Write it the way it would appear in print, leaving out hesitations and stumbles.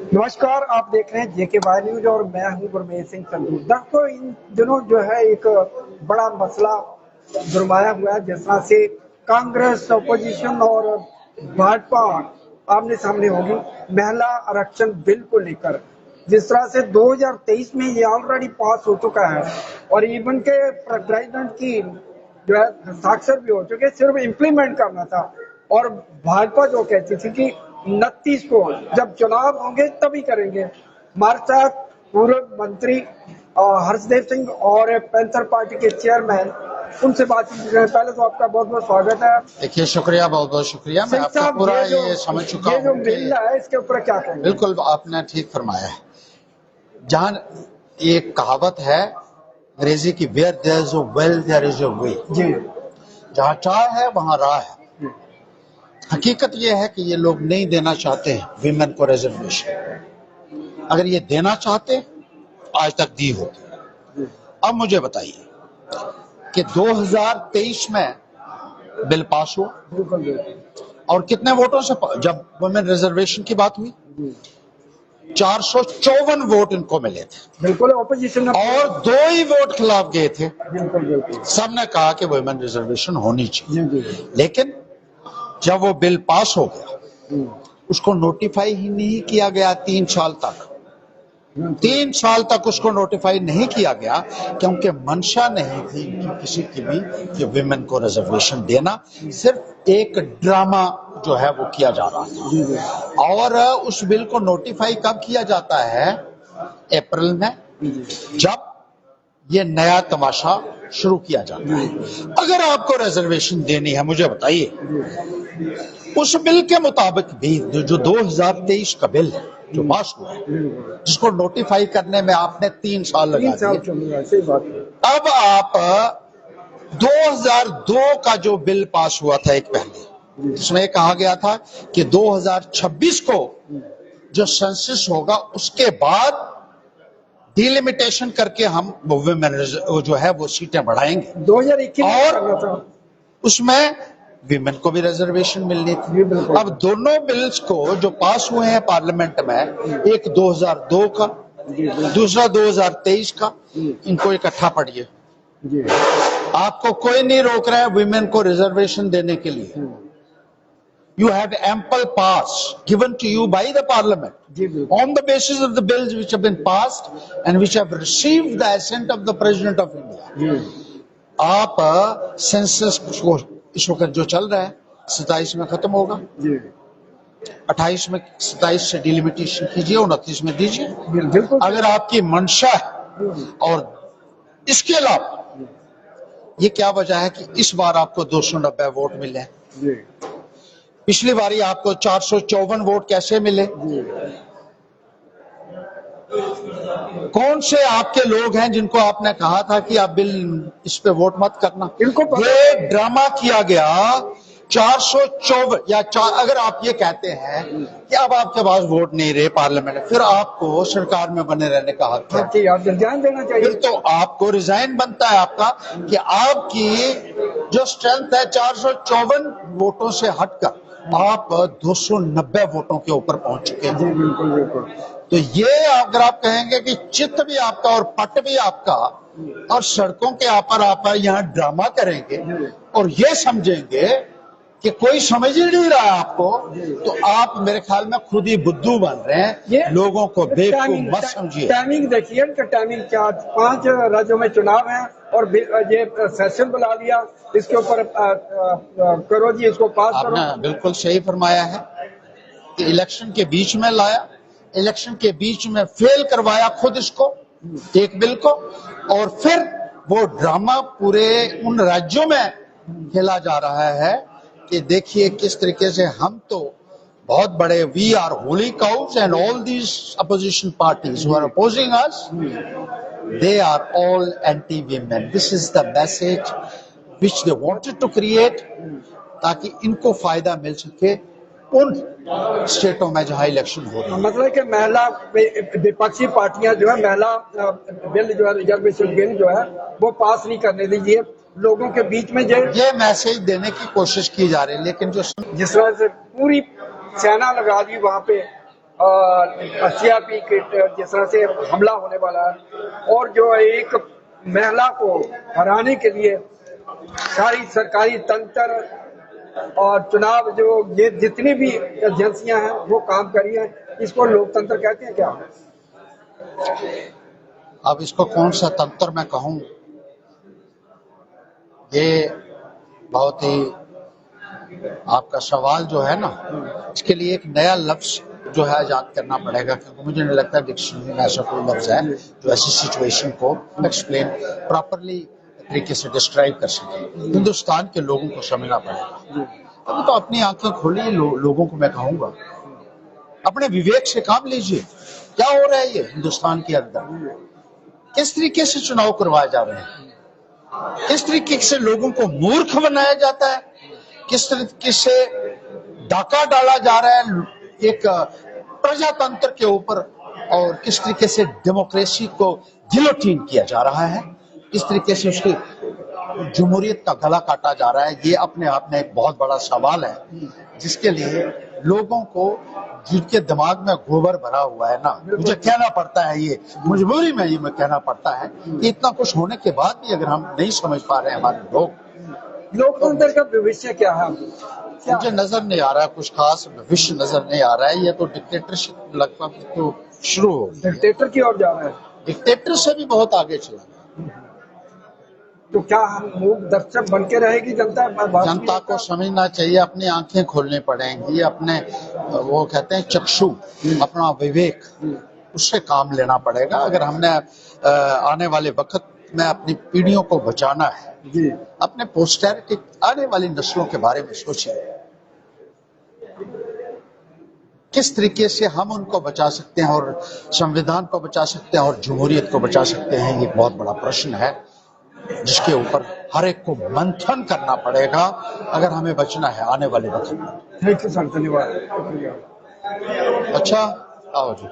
नमस्कार, आप देख रहे हैं जेके वाई न्यूज और मैं हूं गुरमेज सिंह संधू। तो इन दिनों जो है एक बड़ा मसला जुर्माया हुआ है, जिस तरह से कांग्रेस अपोजिशन और भाजपा आमने सामने होगी महिला आरक्षण बिल को लेकर। जिस तरह से 2023 में ये ऑलरेडी पास हो चुका है और इवन के प्रेसिडेंट की जो है हस्ताक्षर भी हो चुके, सिर्फ इम्प्लीमेंट करना था। और भाजपा जो कहती थी कि 29 को जब चुनाव होंगे तभी करेंगे। हमारे साथ पूर्व मंत्री हर्षदेव सिंह और पैंथर पार्टी के चेयरमैन, उनसे बातचीत करें। पहले तो आपका बहुत बहुत स्वागत है। देखिए, शुक्रिया, बहुत बहुत शुक्रिया। मैं आपका पूरा ये समझ चुका हूँ। ये जो बिल है इसके ऊपर क्या कहेंगे? बिल्कुल आपने ठीक फरमाया है। जहाँ एक कहावत है अंग्रेजी की, where there is a will there is a way. जी, जहाँ चाह है वहाँ राह है। हकीकत ये है कि ये लोग नहीं देना चाहते हैं विमेन को रिजर्वेशन। अगर ये देना चाहते आज तक दी होती। अब मुझे बताइए कि 2023 में बिल पास हुआ और कितने वोटों से, जब वुमेन रिजर्वेशन की बात हुई 454 वोट इनको मिले थे। बिल्कुल ऑपोजिशन और 2 ही वोट खिलाफ गए थे। बिल्कुल सबने कहा कि वुमेन रिजर्वेशन होनी चाहिए। लेकिन जब वो बिल पास हो गया, उसको नोटिफाई ही नहीं किया गया 3 साल तक। 3 साल तक उसको नोटिफाई नहीं किया गया क्योंकि मंशा नहीं थी कि किसी की भी कि विमेन को रिजर्वेशन देना। सिर्फ एक ड्रामा जो है वो किया जा रहा था। और उस बिल को नोटिफाई कब किया जाता है? अप्रैल में, जब ये नया तमाशा शुरू किया जाता है। अगर आपको रिजर्वेशन देनी है, मुझे बताइए, उस बिल के मुताबिक भी जो 2023 का बिल है जो पास हुआ है, जिसको नोटिफाई करने में आपने 3 साल लगा दिए। अब आप 2002 का जो बिल पास हुआ था एक पहले, जिसमें कहा गया था कि 2026 को जो सेंसस होगा उसके बाद डिलिमिटेशन करके हम वुमेन जो है वो सीटें बढ़ाएंगे। 2021 और उसमें विमेन को भी रिजर्वेशन मिलनी थी। अब दोनों बिल्स को जो पास हुए हैं पार्लियामेंट में, एक 2002 का, दूसरा 2023 का, इनको इकट्ठा पढ़िए। आपको कोई नहीं रोक रहा है विमेन को रिजर्वेशन देने के लिए। You have ample pass given to you by the parliament on the basis of the bills which have been passed and which have received the assent of the President of India. आप census को इस वक्त जो चल रहा है 27 में खत्म होगा, 28 में 27 से डिलिमिटेशन कीजिए, 29 में दीजिए, अगर आपकी मंशा है। और इसके अलावा ये क्या वजह है कि इस बार आपको 290 वोट मिले? पिछली बारी आपको 454 वोट कैसे मिले? कौन से आपके लोग हैं जिनको आपने कहा था कि आप बिल इस पे वोट मत करना? ये ड्रामा किया गया 454 या अगर आप ये कहते हैं कि अब आपके पास वोट नहीं रहे पार्लियामेंट में, फिर आपको सरकार में बने रहने का हक है। रिजाइन देना चाहिए। फिर तो आपको रिजाइन बनता है आपका कि आपकी जो स्ट्रेंथ है 454 वोटों से हटकर आप 290 वोटों के ऊपर पहुंच चुके हैं। बिल्कुल। तो ये अगर आप कहेंगे कि चित्त भी आपका और पट भी आपका और सड़कों के आप यहाँ ड्रामा करेंगे और ये समझेंगे कि कोई समझ ही नहीं रहा है आपको, तो आप मेरे ख्याल में खुद ही बुद्धू बन रहे हैं। लोगों को बेवकूफ मत समझिए। टाइमिंग देखिए, टाइमिंग क्या, 5 राज्यों में चुनाव है और ये सेशन बुला लिया, इसके ऊपर करो जी, इसको पास करो। आपने बिल्कुल सही फरमाया है कि इलेक्शन के बीच में लाया, इलेक्शन के बीच में फेल करवाया खुद इसको, एक बिल को, और फिर वो ड्रामा पूरे उन राज्यों में खेला जा रहा है कि देखिए किस तरीके से हम तो बहुत बड़े, we are holy cows and all these opposition parties who are opposing us, they are all anti-women. This is the message which they wanted to create, ताकि इनको फायदा मिल सके उन स्टेटों में जहां इलेक्शन हो रहा है। मतलब कि महिला विपक्षी पार्टियां जो है महिला बिल जो है रिजर्वेशन बिल जो है वो पास नहीं करने दीजिए। लोगों के बीच में ये मैसेज देने की कोशिश की जा रही है, लेकिन जो जिस तरह से पूरी सेना लगा दी वहां पे सीआरपी के जिस तरह से हमला होने वाला है, और जो एक महिला को हराने के लिए सारी सरकारी तंत्र और चुनाव जो ये जितनी भी एजेंसियां हैं वो काम करी हैं, इसको लोकतंत्र कहते हैं क्या? अब इसको कौन सा तंत्र मैं कहूं, ये बहुत ही आपका सवाल जो है ना, इसके लिए एक नया लफ्ज जो है याद करना पड़ेगा, क्योंकि मुझे नहीं लगता डिक्शनरी में ऐसा कोई लफ्ज है जो ऐसी सिचुएशन को एक्सप्लेन प्रॉपरली तरीके से डिस्क्राइब कर सके। हिंदुस्तान के लोगों को समझना पड़ेगा। अभी तो अपनी आंखें खोलिए, लोगों को मैं कहूंगा अपने विवेक से काम लीजिए। क्या हो रहा है ये हिंदुस्तान के अंदर, किस तरीके से चुनाव करवाए जा रहे हैं, किस तरीके से लोगों को मूर्ख बनाया जाता है, किस तरीके से डाका डाला जा रहा है एक प्रजातंत्र के ऊपर, और किस तरीके से डेमोक्रेसी को गिलोटीन किया जा रहा है, किस तरीके से उसकी जमहूरियत का गला काटा जा रहा है। ये अपने आप में एक बहुत बड़ा सवाल है, जिसके लिए लोगों को, जिनके दिमाग में गोबर भरा हुआ है ना, मुझे कहना पड़ता है, ये मजबूरी में ये मैं कहना पड़ता है कि इतना कुछ होने के बाद भी अगर हम नहीं समझ पा रहे हैं हमारे लोग, लोकतंत्र का भविष्य क्या है? मुझे नजर नहीं आ रहा, कुछ खास भविष्य नजर नहीं आ रहा है। ये तो डिक्टेटरशिप लगभग तो शुरू हो गई, डिक्टेटर की ओर जा रहा है, डिक्टेटर से भी बहुत आगे चला। तो क्या हम मूक दर्शक बन के रहेगी जनता? जनता को समझना चाहिए, अपनी आंखें खोलनी पड़ेंगी, अपने वो कहते हैं चक्षु, अपना विवेक, उससे काम लेना पड़ेगा। अगर हमने आने वाले वक्त में अपनी पीढ़ियों को बचाना है, जी, अपने पोस्टेरिटी आने वाली नस्लों के बारे में सोचें, किस तरीके से हम उनको बचा सकते हैं और संविधान को बचा सकते हैं और जमहूरियत को बचा सकते हैं। ये बहुत बड़ा प्रश्न है जिसके ऊपर हर एक को मंथन करना पड़ेगा अगर हमें बचना है आने वाले वक्त में। थैंक यू सर, धन्यवाद। अच्छा, आओ जी।